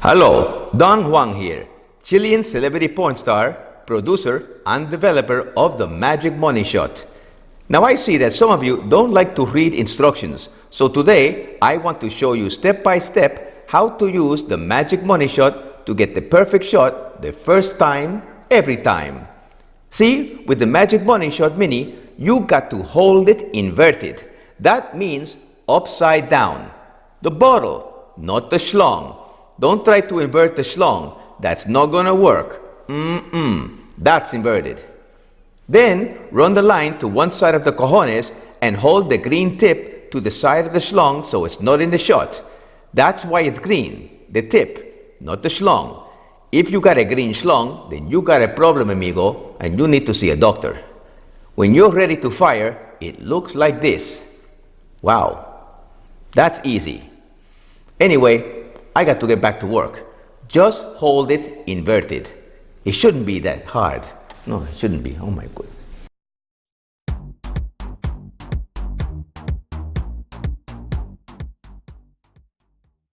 Hello, Don Huang here, Chilean celebrity porn star, producer, and developer of the Magic Money Shot. Now I see that some of you don't like to read instructions, so today I want to show you step by step how to use the Magic Money Shot to get the perfect shot the first time, every time. See, with the Magic Money Shot Mini, you got to hold it inverted. That means upside down. The bottle, not the schlong. Don't try to invert the schlong. That's not gonna work. That's inverted. Then run the line to one side of the cojones and hold the green tip to the side of the schlong so it's not in the shot. That's why it's green, the tip, not the schlong. If you got a green schlong, then you got a problem, amigo, and you need to see a doctor. When you're ready to fire, it looks like this. Wow, that's easy. Anyway, I got to get back to work. Just hold it inverted. It shouldn't be that hard. No, it shouldn't be. Oh my God.